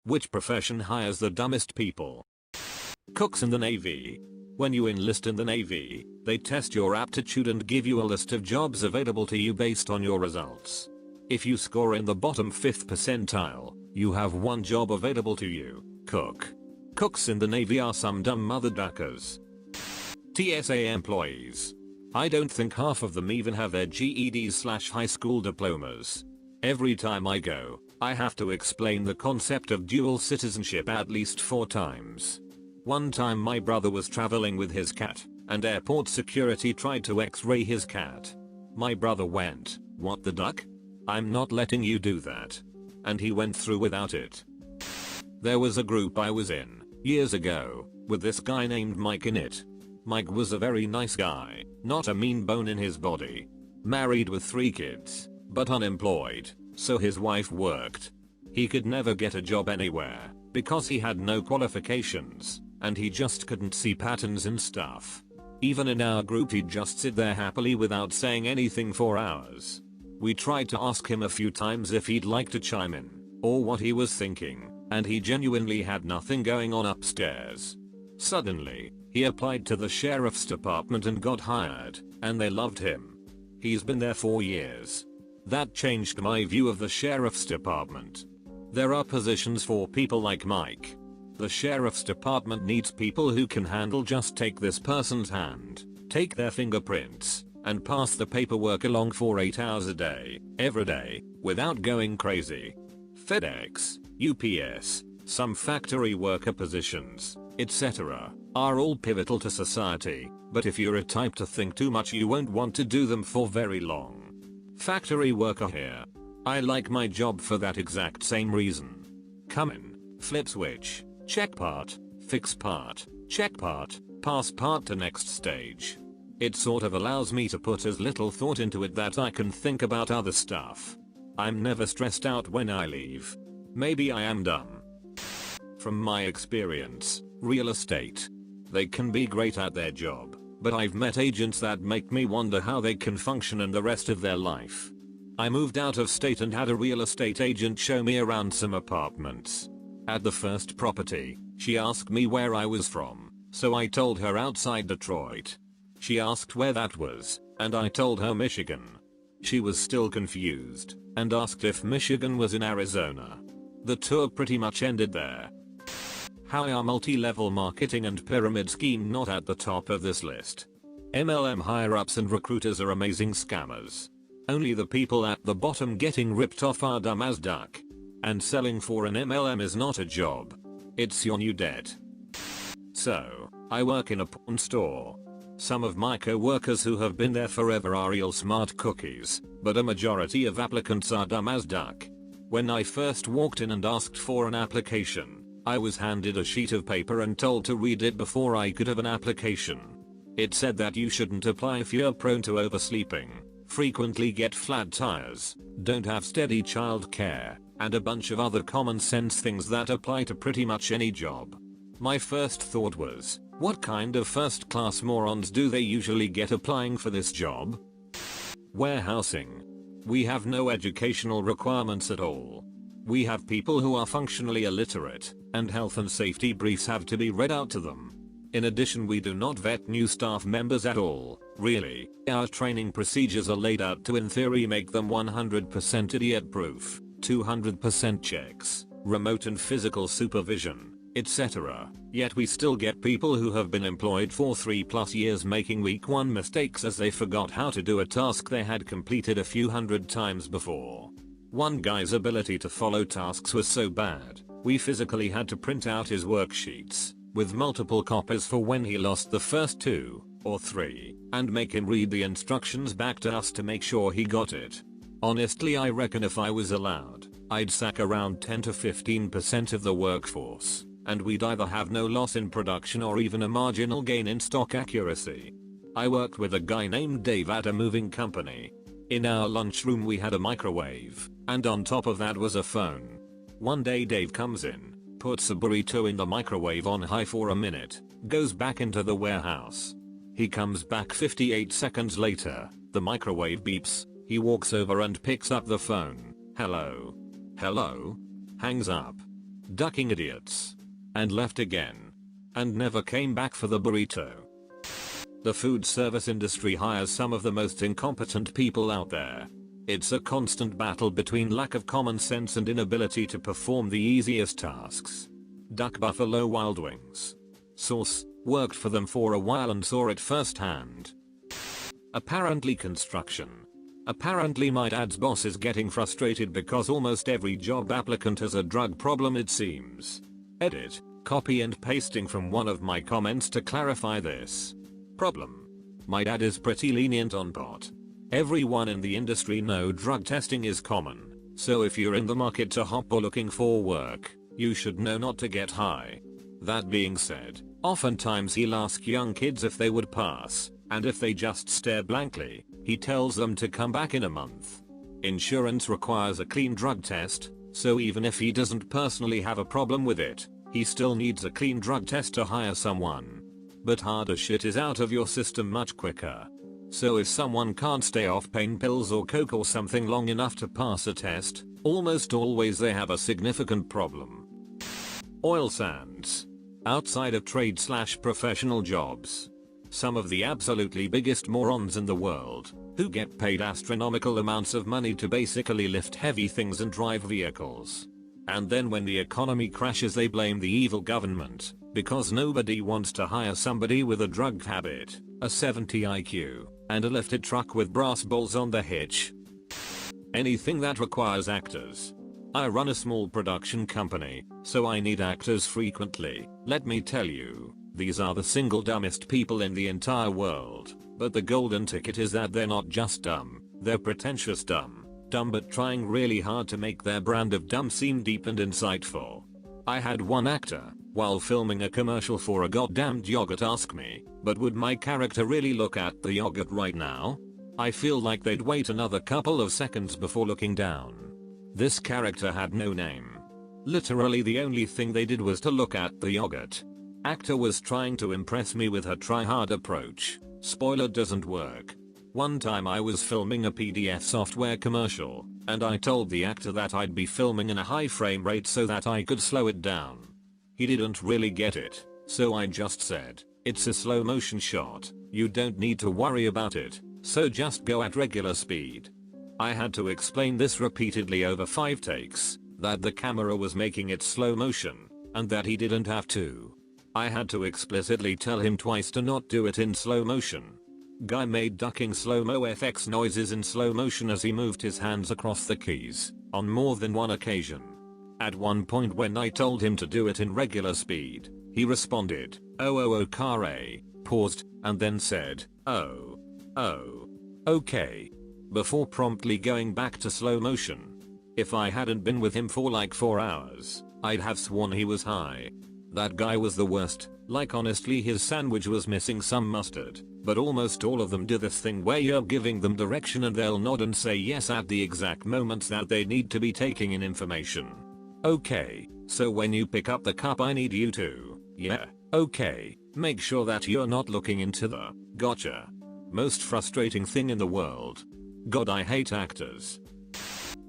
Which profession hires the dumbest people? Cooks in the Navy. When you enlist in the Navy, they test your aptitude and give you a list of jobs available to you based on your results. If you score in the bottom 5th percentile, you have one job available to you: cook. Cooks in the Navy are some dumb mother duckers. TSA employees. I don't think half of them even have their GEDs/high school diplomas. Every time I go, I have to explain the concept of dual citizenship at least 4 times. One time my brother was traveling with his cat, and airport security tried to x-ray his cat. My brother went, "What the duck? I'm not letting you do that." And he went through without it. There was a group I was in, years ago, with this guy named Mike in it. Mike was a very nice guy, not a mean bone in his body. Married with 3 kids, but unemployed, so his wife worked. He could never get a job anywhere, because he had no qualifications, and he just couldn't see patterns in stuff. Even in our group he'd just sit there happily without saying anything for hours. We tried to ask him a few times if he'd like to chime in, or what he was thinking, and he genuinely had nothing going on upstairs. Suddenly, he applied to the sheriff's department and got hired, and they loved him. He's been there 4 years. That changed my view of the sheriff's department. There are positions for people like Mike. The sheriff's department needs people who can handle just take this person's hand, take their fingerprints, and pass the paperwork along for 8 hours a day, every day, without going crazy. FedEx, UPS, some factory worker positions, etc., are all pivotal to society, but if you're a type to think too much you won't want to do them for very long. Factory worker here. I like my job for that exact same reason. Come in, flip switch, check part, fix part, check part, pass part to next stage. It sort of allows me to put as little thought into it that I can think about other stuff. I'm never stressed out when I leave. Maybe I am dumb. From my experience, real estate. They can be great at their job, but I've met agents that make me wonder how they can function in the rest of their life. I moved out of state and had a real estate agent show me around some apartments. At the first property, she asked me where I was from, so I told her outside Detroit. She asked where that was, and I told her Michigan. She was still confused, and asked if Michigan was in Arizona. The tour pretty much ended there. How are multi-level marketing and pyramid scheme not at the top of this list? MLM higher-ups and recruiters are amazing scammers. Only the people at the bottom getting ripped off are dumb as duck. And selling for an MLM is not a job. It's your new debt. So, I work in a pawn store. Some of my co-workers who have been there forever are real smart cookies, but a majority of applicants are dumb as duck. When I first walked in and asked for an application, I was handed a sheet of paper and told to read it before I could have an application. It said that you shouldn't apply if you're prone to oversleeping, frequently get flat tires, don't have steady child care, and a bunch of other common sense things that apply to pretty much any job. My first thought was, what kind of first class morons do they usually get applying for this job? Warehousing. We have no educational requirements at all. We have people who are functionally illiterate, and health and safety briefs have to be read out to them. In addition, we do not vet new staff members at all, really. Our training procedures are laid out to in theory make them 100% idiot proof, 200% checks, remote and physical supervision, etc. Yet we still get people who have been employed for 3+ years making week 1 mistakes as they forgot how to do a task they had completed a few hundred times before. One guy's ability to follow tasks was so bad, we physically had to print out his worksheets, with multiple copies for when he lost the first 2 or 3, and make him read the instructions back to us to make sure he got it. Honestly, I reckon if I was allowed, I'd sack around 10 to 15% of the workforce, and we'd either have no loss in production or even a marginal gain in stock accuracy. I worked with a guy named Dave at a moving company. In our lunchroom we had a microwave, and on top of that was a phone. One day Dave comes in, puts a burrito in the microwave on high for a minute, goes back into the warehouse. He comes back 58 seconds later, the microwave beeps, he walks over and picks up the phone. Hello? Hello? Hangs up. Ducking idiots. And left again. And never came back for the burrito. The food service industry hires some of the most incompetent people out there. It's a constant battle between lack of common sense and inability to perform the easiest tasks. Duck Buffalo Wild Wings. Source: worked for them for a while and saw it firsthand. Apparently construction. Apparently my dad's boss is getting frustrated because almost every job applicant has a drug problem, it seems. Edit: copy and pasting from one of my comments to clarify this problem. My dad is pretty lenient on pot. Everyone in the industry know drug testing is common, so if you're in the market to hop or looking for work, you should know not to get high. That being said, oftentimes he'll ask young kids if they would pass, and if they just stare blankly, he tells them to come back in a month. Insurance requires a clean drug test, so even if he doesn't personally have a problem with it, he still needs a clean drug test to hire someone. But harder shit is out of your system much quicker. So if someone can't stay off pain pills or coke or something long enough to pass a test, almost always they have a significant problem. Oil sands. Outside of trade/professional jobs. Some of the absolutely biggest morons in the world, who get paid astronomical amounts of money to basically lift heavy things and drive vehicles. And then when the economy crashes they blame the evil government, because nobody wants to hire somebody with a drug habit, a 70 IQ, and a lifted truck with brass balls on the hitch. Anything that requires actors. I run a small production company, so I need actors frequently. Let me tell you, these are the single dumbest people in the entire world, but the golden ticket is that they're not just dumb, they're pretentious dumb. Dumb but trying really hard to make their brand of dumb seem deep and insightful. I had one actor, while filming a commercial for a goddamned yogurt, ask me, but would my character really look at the yogurt right now? I feel like they'd wait another couple of seconds before looking down. This character had no name. Literally the only thing they did was to look at the yogurt. Actor was trying to impress me with her try hard approach. Spoiler, doesn't work. One time I was filming a PDF software commercial, and I told the actor that I'd be filming in a high frame rate so that I could slow it down. He didn't really get it, so I just said, it's a slow motion shot, you don't need to worry about it, so just go at regular speed. I had to explain this repeatedly over 5 takes, that the camera was making it slow motion, and that he didn't have to. I had to explicitly tell him twice to not do it in slow motion. Guy made ducking slow-mo FX noises in slow motion as he moved his hands across the keys, on more than one occasion. At one point when I told him to do it in regular speed, he responded, "Oh, car A," paused, and then said, "Oh, okay," before promptly going back to slow motion. If I hadn't been with him for like 4 hours, I'd have sworn he was high. That guy was the worst. Like honestly, his sandwich was missing some mustard, but almost all of them do this thing where you're giving them direction and they'll nod and say yes at the exact moments that they need to be taking in information. Okay, so when you pick up the cup I need you to, yeah, okay, make sure that you're not looking into the, gotcha. Most frustrating thing in the world. God, I hate actors.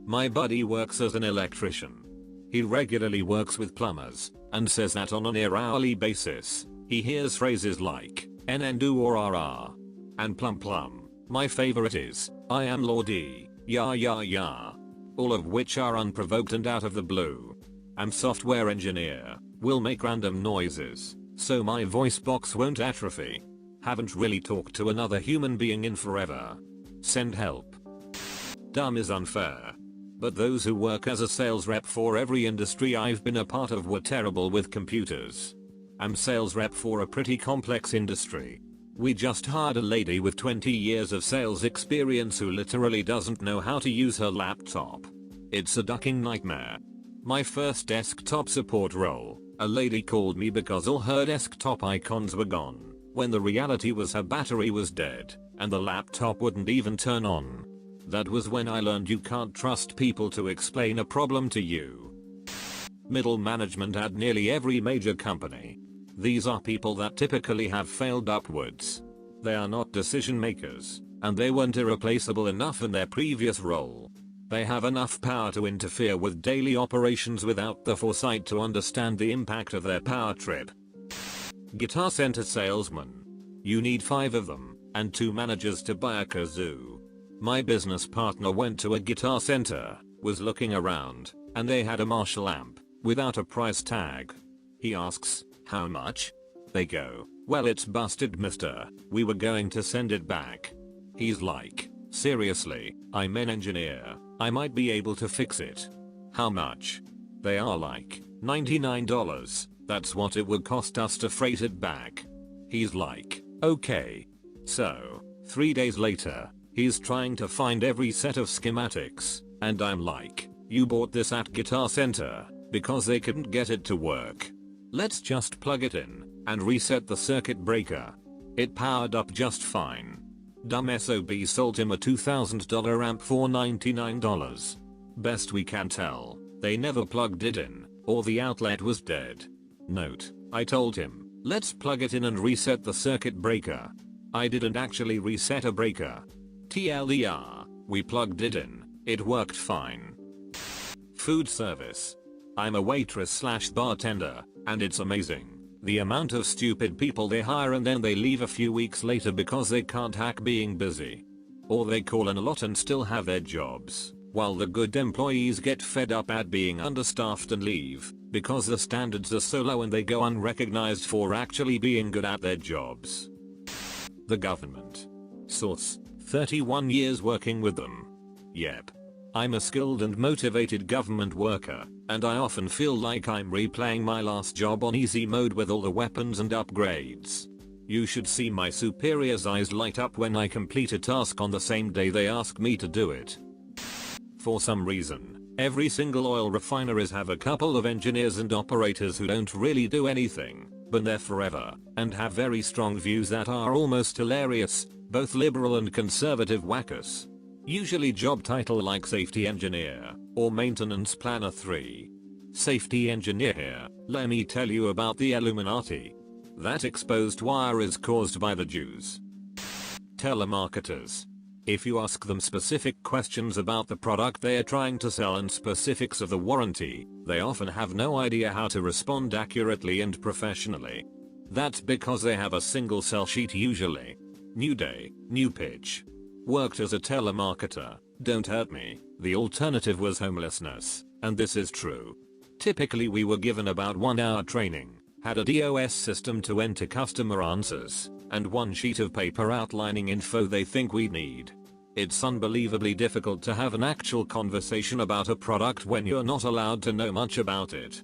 My buddy works as an electrician. He regularly works with plumbers, and says that on an hourly basis, he hears phrases like, NN-do or RR. And plum. My favorite is, I am Lordy, ya. All of which are unprovoked and out of the blue. I'm software engineer, will make random noises, so my voice box won't atrophy. Haven't really talked to another human being in forever. Send help. Dumb is unfair. But those who work as a sales rep for every industry I've been a part of were terrible with computers. I'm sales rep for a pretty complex industry. We just hired a lady with 20 years of sales experience who literally doesn't know how to use her laptop. It's a ducking nightmare. My first desktop support role, a lady called me because all her desktop icons were gone, when the reality was her battery was dead, and the laptop wouldn't even turn on. That was when I learned you can't trust people to explain a problem to you. Middle management at nearly every major company. These are people that typically have failed upwards. They are not decision makers, and they weren't irreplaceable enough in their previous role. They have enough power to interfere with daily operations without the foresight to understand the impact of their power trip. Guitar center salesman. You need 5 of them, and 2 managers to buy a kazoo. My business partner went to a guitar center, was looking around, and they had a Marshall amp, without a price tag. He asks, "How much?" They go, "Well, it's busted, mister, we were going to send it back." He's like, "Seriously, I'm an engineer, I might be able to fix it." "How much?" They are like, $99, that's what it would cost us to freight it back. He's like, "Okay." So, 3 days later, he's trying to find every set of schematics, and I'm like, "You bought this at Guitar Center, because they couldn't get it to work. Let's just plug it in, and reset the circuit breaker." It powered up just fine. Dumb SOB sold him a $2,000 amp for $99. Best we can tell, they never plugged it in, or the outlet was dead. Note, I told him, "Let's plug it in and reset the circuit breaker." I didn't actually reset a breaker. TLDR, we plugged it in, it worked fine. Food service. I'm a waitress/bartender, and it's amazing. The amount of stupid people they hire and then they leave a few weeks later because they can't hack being busy. Or they call in a lot and still have their jobs, while the good employees get fed up at being understaffed and leave, because the standards are so low and they go unrecognized for actually being good at their jobs. The government. Source, 31 years working with them. Yep. I'm a skilled and motivated government worker, and I often feel like I'm replaying my last job on easy mode with all the weapons and upgrades. You should see my superiors' eyes light up when I complete a task on the same day they ask me to do it. For some reason, every single oil refineries have a couple of engineers and operators who don't really do anything, been there forever, and have very strong views that are almost hilarious, both liberal and conservative whackers. Usually job title like safety engineer, or maintenance planner 3. Safety engineer here, let me tell you about the Illuminati. That exposed wire is caused by the Jews. Telemarketers. If you ask them specific questions about the product they are trying to sell and specifics of the warranty, they often have no idea how to respond accurately and professionally. That's because they have a single sell sheet usually. New day, new pitch. Worked as a telemarketer, don't hurt me, the alternative was homelessness, and this is true. Typically we were given about 1 hour training, had a DOS system to enter customer answers, and 1 sheet of paper outlining info they think we need. It's unbelievably difficult to have an actual conversation about a product when you're not allowed to know much about it.